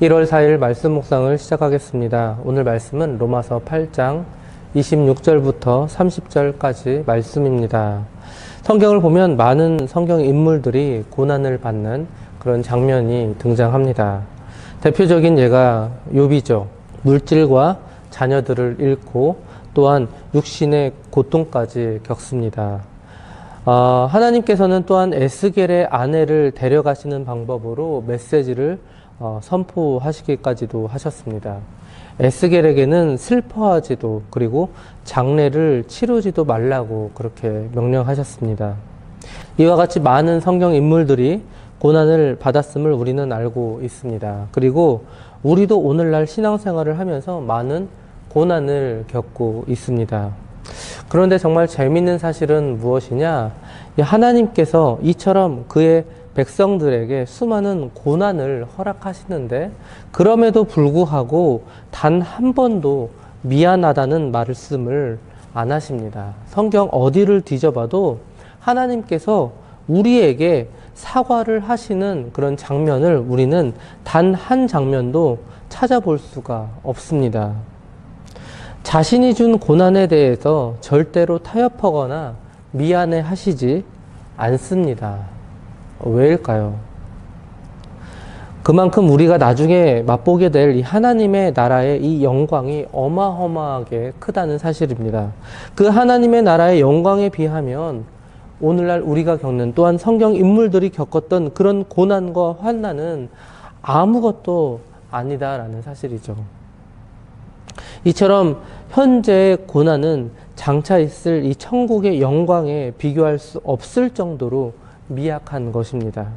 1월 4일 말씀 묵상을 시작하겠습니다. 오늘 말씀은 로마서 8장 26절부터 30절까지 말씀입니다. 성경을 보면 많은 성경 인물들이 고난을 받는 그런 장면이 등장합니다. 대표적인 예가 욥이죠. 물질과 자녀들을 잃고 또한 육신의 고통까지 겪습니다. 하나님께서는 또한 에스겔의 아내를 데려가시는 방법으로 메시지를 선포하시기까지도 하셨습니다. 에스겔에게는 슬퍼하지도 그리고 장례를 치르지도 말라고 그렇게 명령하셨습니다. 이와 같이 많은 성경 인물들이 고난을 받았음을 우리는 알고 있습니다. 그리고 우리도 오늘날 신앙생활을 하면서 많은 고난을 겪고 있습니다. 그런데 정말 재미있는 사실은 무엇이냐? 하나님께서 이처럼 그의 백성들에게 수많은 고난을 허락하시는데 그럼에도 불구하고 단 한 번도 미안하다는 말씀을 안 하십니다. 성경 어디를 뒤져봐도 하나님께서 우리에게 사과를 하시는 그런 장면을 우리는 단 한 장면도 찾아볼 수가 없습니다. 자신이 준 고난에 대해서 절대로 타협하거나 미안해 하시지 않습니다. 왜일까요? 그만큼 우리가 나중에 맛보게 될 이 하나님의 나라의 이 영광이 어마어마하게 크다는 사실입니다. 그 하나님의 나라의 영광에 비하면 오늘날 우리가 겪는 또한 성경 인물들이 겪었던 그런 고난과 환난은 아무것도 아니다라는 사실이죠. 이처럼 현재의 고난은 장차 있을 이 천국의 영광에 비교할 수 없을 정도로 미약한 것입니다.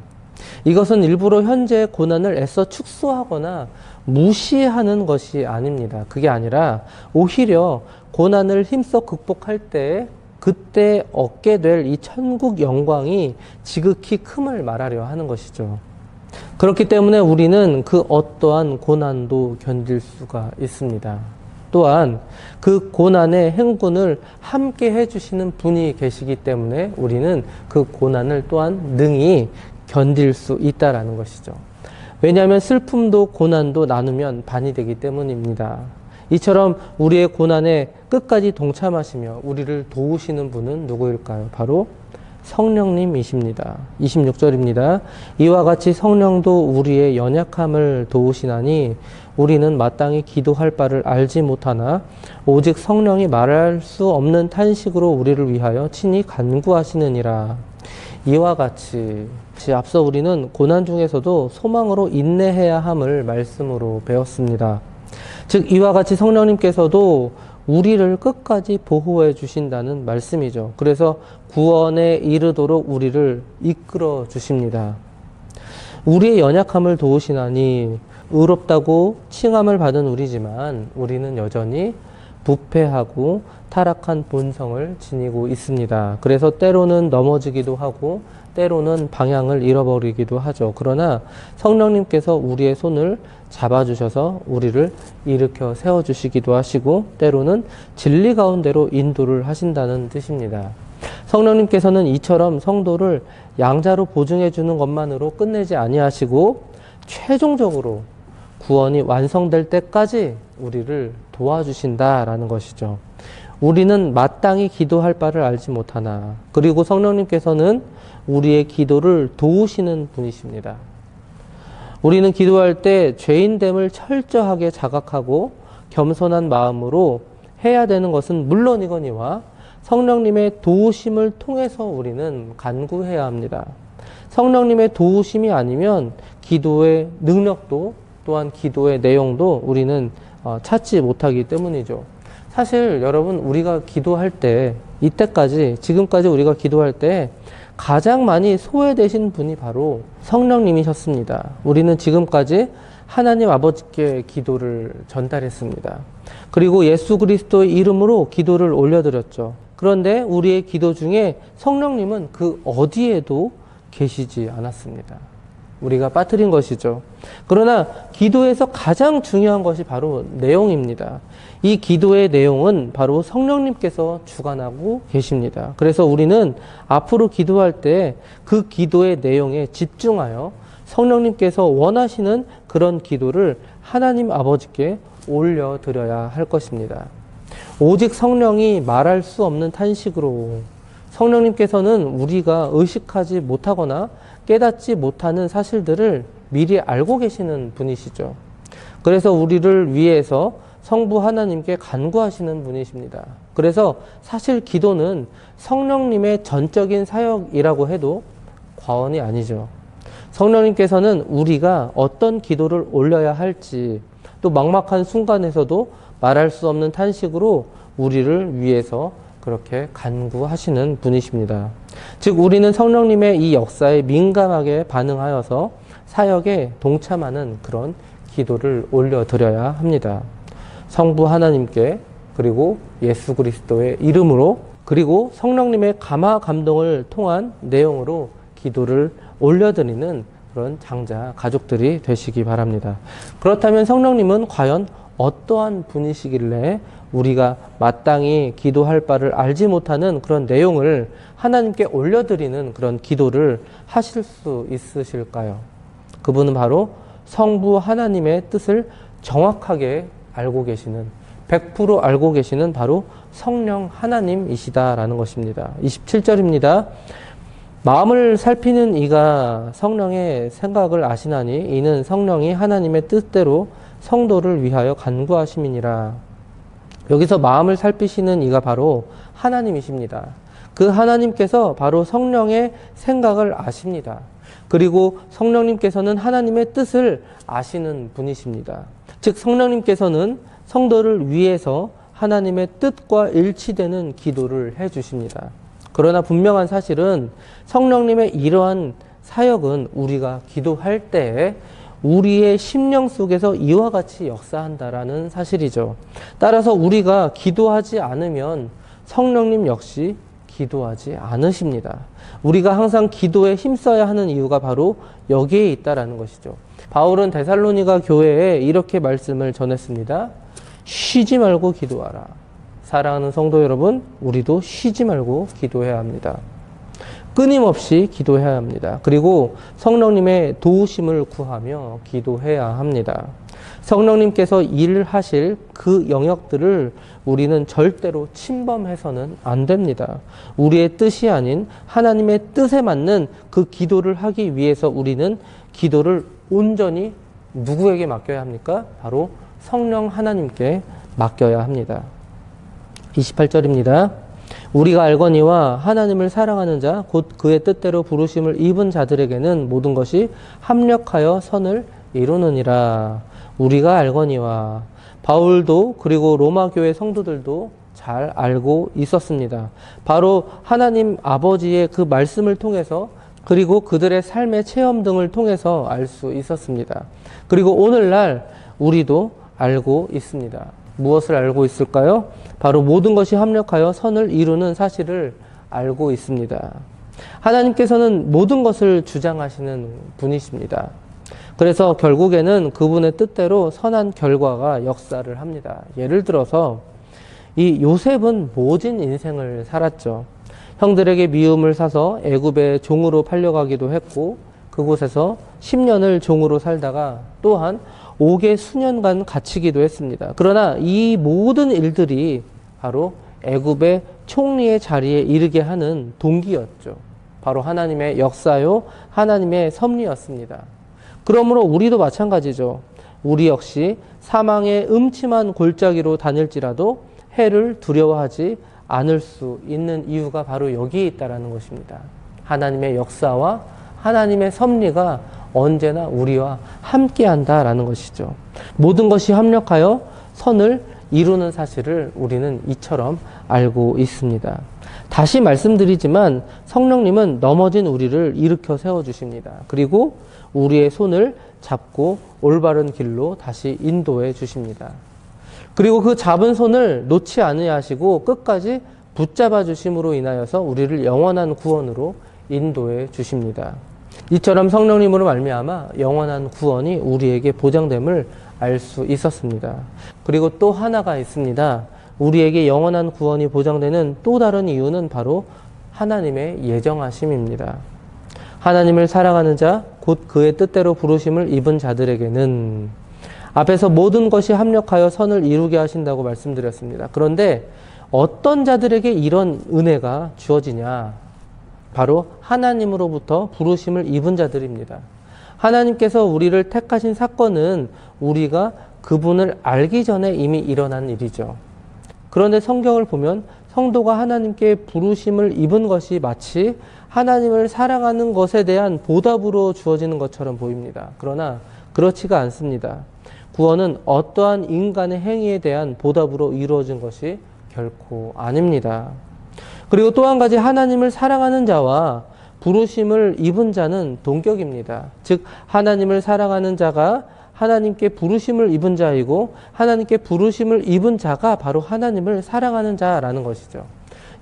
이것은 일부러 현재의 고난을 애써 축소하거나 무시하는 것이 아닙니다. 그게 아니라 오히려 고난을 힘써 극복할 때 그때 얻게 될 이 천국 영광이 지극히 큼을 말하려 하는 것이죠. 그렇기 때문에 우리는 그 어떠한 고난도 견딜 수가 있습니다. 또한 그 고난의 행군을 함께 해주시는 분이 계시기 때문에 우리는 그 고난을 또한 능히 견딜 수 있다라는 것이죠. 왜냐하면 슬픔도 고난도 나누면 반이 되기 때문입니다. 이처럼 우리의 고난에 끝까지 동참하시며 우리를 도우시는 분은 누구일까요? 바로 성령님이십니다. 26절입니다. 이와 같이 성령도 우리의 연약함을 도우시나니 우리는 마땅히 기도할 바를 알지 못하나 오직 성령이 말할 수 없는 탄식으로 우리를 위하여 친히 간구하시느니라. 이와 같이 앞서 우리는 고난 중에서도 소망으로 인내해야 함을 말씀으로 배웠습니다. 즉 이와 같이 성령님께서도 우리를 끝까지 보호해 주신다는 말씀이죠. 그래서 구원에 이르도록 우리를 이끌어 주십니다. 우리의 연약함을 도우시나니 의롭다고 칭함을 받은 우리지만 우리는 여전히 부패하고 타락한 본성을 지니고 있습니다. 그래서 때로는 넘어지기도 하고 때로는 방향을 잃어버리기도 하죠. 그러나 성령님께서 우리의 손을 잡아주셔서 우리를 일으켜 세워주시기도 하시고 때로는 진리 가운데로 인도를 하신다는 뜻입니다. 성령님께서는 이처럼 성도를 양자로 보증해 주는 것만으로 끝내지 아니하시고 최종적으로 구원이 완성될 때까지 우리를 도와주신다라는 것이죠. 우리는 마땅히 기도할 바를 알지 못하나 그리고 성령님께서는 우리의 기도를 도우시는 분이십니다. 우리는 기도할 때 죄인됨을 철저하게 자각하고 겸손한 마음으로 해야 되는 것은 물론이거니와 성령님의 도우심을 통해서 우리는 간구해야 합니다. 성령님의 도우심이 아니면 기도의 능력도 또한 기도의 내용도 우리는 찾지 못하기 때문이죠. 사실 여러분 우리가 기도할 때 이때까지 지금까지 우리가 기도할 때 가장 많이 소외되신 분이 바로 성령님이셨습니다. 우리는 지금까지 하나님 아버지께 기도를 전달했습니다. 그리고 예수 그리스도의 이름으로 기도를 올려드렸죠. 그런데 우리의 기도 중에 성령님은 그 어디에도 계시지 않았습니다. 우리가 빠뜨린 것이죠. 그러나 기도에서 가장 중요한 것이 바로 내용입니다. 이 기도의 내용은 바로 성령님께서 주관하고 계십니다. 그래서 우리는 앞으로 기도할 때 그 기도의 내용에 집중하여 성령님께서 원하시는 그런 기도를 하나님 아버지께 올려드려야 할 것입니다. 오직 성령이 말할 수 없는 탄식으로 성령님께서는 우리가 의식하지 못하거나 깨닫지 못하는 사실들을 미리 알고 계시는 분이시죠. 그래서 우리를 위해서 성부 하나님께 간구하시는 분이십니다. 그래서 사실 기도는 성령님의 전적인 사역이라고 해도 과언이 아니죠. 성령님께서는 우리가 어떤 기도를 올려야 할지, 또 막막한 순간에서도 말할 수 없는 탄식으로 우리를 위해서 그렇게 간구하시는 분이십니다. 즉 우리는 성령님의 이 역사에 민감하게 반응하여서 사역에 동참하는 그런 기도를 올려드려야 합니다. 성부 하나님께, 그리고 예수 그리스도의 이름으로, 그리고 성령님의 감화 감동을 통한 내용으로 기도를 올려드리는 그런 장자 가족들이 되시기 바랍니다. 그렇다면 성령님은 과연 어떠한 분이시길래 우리가 마땅히 기도할 바를 알지 못하는 그런 내용을 하나님께 올려드리는 그런 기도를 하실 수 있으실까요? 그분은 바로 성부 하나님의 뜻을 정확하게 알고 계시는, 100% 알고 계시는 바로 성령 하나님이시다라는 것입니다. 27절입니다. 마음을 살피는 이가 성령의 생각을 아시나니 이는 성령이 하나님의 뜻대로 성도를 위하여 간구하심이니라. 여기서 마음을 살피시는 이가 바로 하나님이십니다. 그 하나님께서 바로 성령의 생각을 아십니다. 그리고 성령님께서는 하나님의 뜻을 아시는 분이십니다. 즉 성령님께서는 성도를 위해서 하나님의 뜻과 일치되는 기도를 해주십니다. 그러나 분명한 사실은 성령님의 이러한 사역은 우리가 기도할 때 우리의 심령 속에서 이와 같이 역사한다라는 사실이죠. 따라서 우리가 기도하지 않으면 성령님 역시 기도하지 않으십니다. 우리가 항상 기도에 힘써야 하는 이유가 바로 여기에 있다라는 것이죠. 바울은 데살로니가 교회에 이렇게 말씀을 전했습니다. 쉬지 말고 기도하라. 사랑하는 성도 여러분, 우리도 쉬지 말고 기도해야 합니다. 끊임없이 기도해야 합니다. 그리고 성령님의 도우심을 구하며 기도해야 합니다. 성령님께서 일하실 그 영역들을 우리는 절대로 침범해서는 안 됩니다. 우리의 뜻이 아닌 하나님의 뜻에 맞는 그 기도를 하기 위해서 우리는 기도를 온전히 누구에게 맡겨야 합니까? 바로 성령 하나님께 맡겨야 합니다. 28절입니다. 우리가 알거니와 하나님을 사랑하는 자, 곧 그의 뜻대로 부르심을 입은 자들에게는 모든 것이 합력하여 선을 이루느니라. 우리가 알거니와, 바울도 그리고 로마 교회 성도들도 잘 알고 있었습니다. 바로 하나님 아버지의 그 말씀을 통해서, 그리고 그들의 삶의 체험 등을 통해서 알 수 있었습니다. 그리고 오늘날 우리도 알고 있습니다. 무엇을 알고 있을까요? 바로 모든 것이 합력하여 선을 이루는 사실을 알고 있습니다. 하나님께서는 모든 것을 주장하시는 분이십니다. 그래서 결국에는 그분의 뜻대로 선한 결과가 역사를 합니다. 예를 들어서 이 요셉은 모진 인생을 살았죠. 형들에게 미움을 사서 애굽의 종으로 팔려가기도 했고, 그곳에서 10년을 종으로 살다가 또한 5개 수년간 갇히기도 했습니다. 그러나 이 모든 일들이 바로 애굽의 총리의 자리에 이르게 하는 동기였죠. 바로 하나님의 역사요, 하나님의 섭리였습니다. 그러므로 우리도 마찬가지죠. 우리 역시 사망의 음침한 골짜기로 다닐지라도 해를 두려워하지 않을 수 있는 이유가 바로 여기에 있다는 것입니다. 하나님의 역사와 하나님의 섭리가 언제나 우리와 함께한다라는 것이죠. 모든 것이 합력하여 선을 이루는 사실을 우리는 이처럼 알고 있습니다. 다시 말씀드리지만 성령님은 넘어진 우리를 일으켜 세워주십니다. 그리고 우리의 손을 잡고 올바른 길로 다시 인도해 주십니다. 그리고 그 잡은 손을 놓지 않으시고 끝까지 붙잡아 주심으로 인하여서 우리를 영원한 구원으로 인도해 주십니다. 이처럼 성령님으로 말미암아 영원한 구원이 우리에게 보장됨을 알 수 있었습니다. 그리고 또 하나가 있습니다. 우리에게 영원한 구원이 보장되는 또 다른 이유는 바로 하나님의 예정하심입니다. 하나님을 사랑하는 자, 곧 그의 뜻대로 부르심을 입은 자들에게는 앞에서 모든 것이 합력하여 선을 이루게 하신다고 말씀드렸습니다. 그런데 어떤 자들에게 이런 은혜가 주어지냐? 바로 하나님으로부터 부르심을 입은 자들입니다. 하나님께서 우리를 택하신 사건은 우리가 그분을 알기 전에 이미 일어난 일이죠. 그런데 성경을 보면 성도가 하나님께 부르심을 입은 것이 마치 하나님을 사랑하는 것에 대한 보답으로 주어지는 것처럼 보입니다. 그러나 그렇지가 않습니다. 구원은 어떠한 인간의 행위에 대한 보답으로 이루어진 것이 결코 아닙니다. 그리고 또 한 가지, 하나님을 사랑하는 자와 부르심을 입은 자는 동격입니다. 즉 하나님을 사랑하는 자가 하나님께 부르심을 입은 자이고 하나님께 부르심을 입은 자가 바로 하나님을 사랑하는 자라는 것이죠.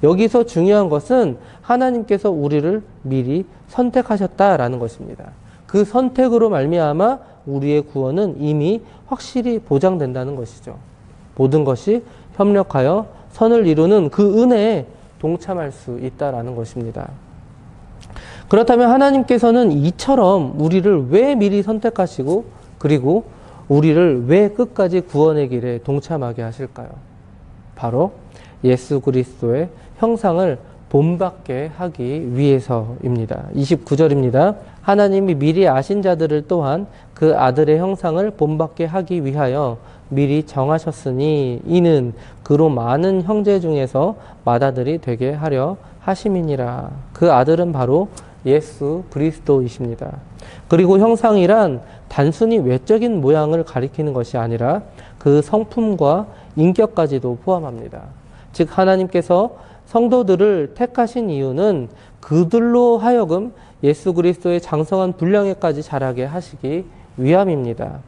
여기서 중요한 것은 하나님께서 우리를 미리 선택하셨다라는 것입니다. 그 선택으로 말미암아 우리의 구원은 이미 확실히 보장된다는 것이죠. 모든 것이 협력하여 선을 이루는 그 은혜에 동참할 수 있다라는 것입니다. 그렇다면 하나님께서는 이처럼 우리를 왜 미리 선택하시고 그리고 우리를 왜 끝까지 구원의 길에 동참하게 하실까요? 바로 예수 그리스도의 형상을 본받게 하기 위해서입니다. 29절입니다. 하나님이 미리 아신 자들을 또한 그 아들의 형상을 본받게 하기 위하여 미리 정하셨으니 이는 그로 많은 형제 중에서 맏아들이 되게 하려 하심이니라. 그 아들은 바로 예수 그리스도이십니다. 그리고 형상이란 단순히 외적인 모양을 가리키는 것이 아니라 그 성품과 인격까지도 포함합니다. 즉 하나님께서 성도들을 택하신 이유는 그들로 하여금 예수 그리스도의 장성한 분량에까지 자라게 하시기 위함입니다.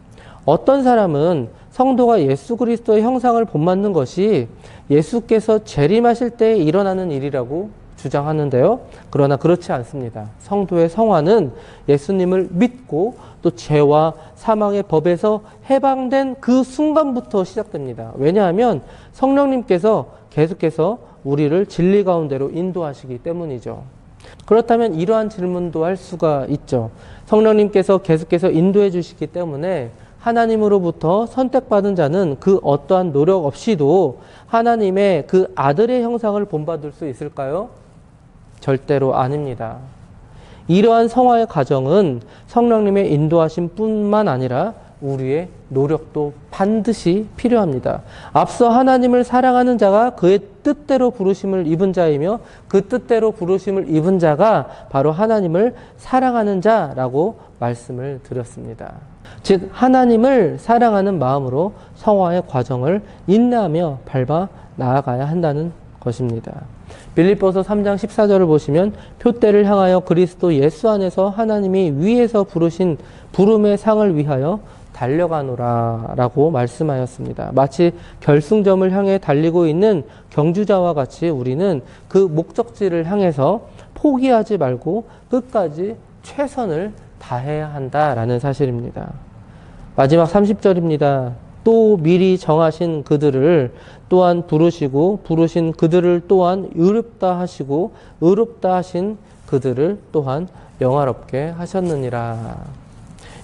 어떤 사람은 성도가 예수 그리스도의 형상을 본받는 것이 예수께서 재림하실 때 일어나는 일이라고 주장하는데요. 그러나 그렇지 않습니다. 성도의 성화는 예수님을 믿고 또 죄와 사망의 법에서 해방된 그 순간부터 시작됩니다. 왜냐하면 성령님께서 계속해서 우리를 진리 가운데로 인도하시기 때문이죠. 그렇다면 이러한 질문도 할 수가 있죠. 성령님께서 계속해서 인도해 주시기 때문에 하나님으로부터 선택받은 자는 그 어떠한 노력 없이도 하나님의 그 아들의 형상을 본받을 수 있을까요? 절대로 아닙니다. 이러한 성화의 과정은 성령님의 인도하심 뿐만 아니라 우리의 노력도 반드시 필요합니다. 앞서 하나님을 사랑하는 자가 그의 뜻대로 부르심을 입은 자이며 그 뜻대로 부르심을 입은 자가 바로 하나님을 사랑하는 자라고 말씀을 드렸습니다. 즉 하나님을 사랑하는 마음으로 성화의 과정을 인내하며 밟아 나아가야 한다는 것입니다. 빌립보서 3장 14절을 보시면 표대를 향하여 그리스도 예수 안에서 하나님이 위에서 부르신 부름의 상을 위하여 달려가노라 라고 말씀하였습니다. 마치 결승점을 향해 달리고 있는 경주자와 같이 우리는 그 목적지를 향해서 포기하지 말고 끝까지 최선을 다해야 한다라는 사실입니다. 마지막 30절입니다. 또 미리 정하신 그들을 또한 부르시고 부르신 그들을 또한 의롭다 하시고 의롭다 하신 그들을 또한 영화롭게 하셨느니라.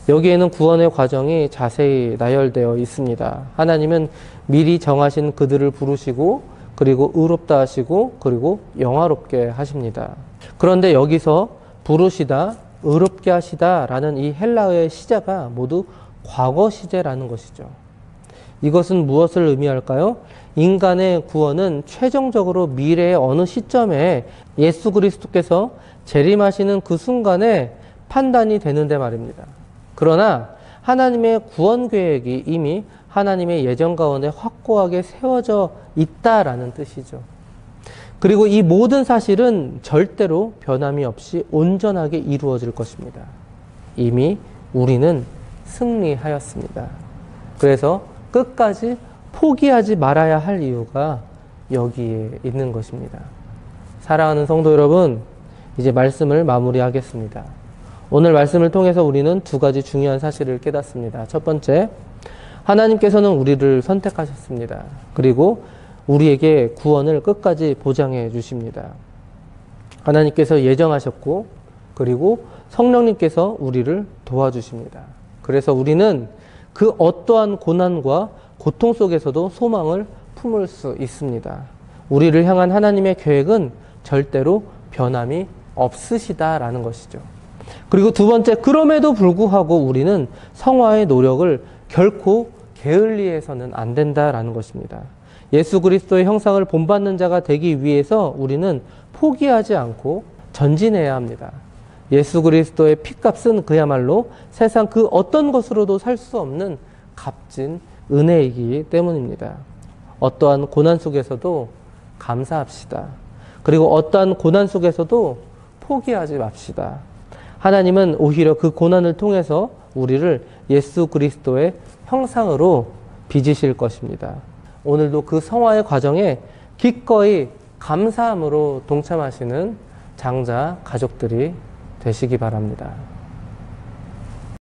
여기에는 구원의 과정이 자세히 나열되어 있습니다. 하나님은 미리 정하신 그들을 부르시고 그리고 의롭다 하시고 그리고 영화롭게 하십니다. 그런데 여기서 부르시다, 의롭게 하시다 라는 이 헬라어의 시제가 모두 과거 시제라는 것이죠. 이것은 무엇을 의미할까요? 인간의 구원은 최종적으로 미래의 어느 시점에 예수 그리스도께서 재림하시는 그 순간에 판단이 되는데 말입니다. 그러나 하나님의 구원 계획이 이미 하나님의 예정 가운데 확고하게 세워져 있다라는 뜻이죠. 그리고 이 모든 사실은 절대로 변함이 없이 온전하게 이루어질 것입니다. 이미 우리는 승리하였습니다. 그래서 끝까지 포기하지 말아야 할 이유가 여기에 있는 것입니다. 사랑하는 성도 여러분, 이제 말씀을 마무리하겠습니다. 오늘 말씀을 통해서 우리는 두 가지 중요한 사실을 깨닫습니다. 첫 번째, 하나님께서는 우리를 선택하셨습니다. 그리고 우리에게 구원을 끝까지 보장해 주십니다. 하나님께서 예정하셨고 그리고 성령님께서 우리를 도와주십니다. 그래서 우리는 그 어떠한 고난과 고통 속에서도 소망을 품을 수 있습니다. 우리를 향한 하나님의 계획은 절대로 변함이 없으시다라는 것이죠. 그리고 두 번째, 그럼에도 불구하고 우리는 성화의 노력을 결코 게을리해서는 안 된다라는 것입니다. 예수 그리스도의 형상을 본받는 자가 되기 위해서 우리는 포기하지 않고 전진해야 합니다. 예수 그리스도의 피값은 그야말로 세상 그 어떤 것으로도 살 수 없는 값진 은혜이기 때문입니다. 어떠한 고난 속에서도 감사합시다. 그리고 어떠한 고난 속에서도 포기하지 맙시다. 하나님은 오히려 그 고난을 통해서 우리를 예수 그리스도의 형상으로 빚으실 것입니다. 오늘도 그 성화의 과정에 기꺼이 감사함으로 동참하시는 장자 가족들이 되시기 바랍니다.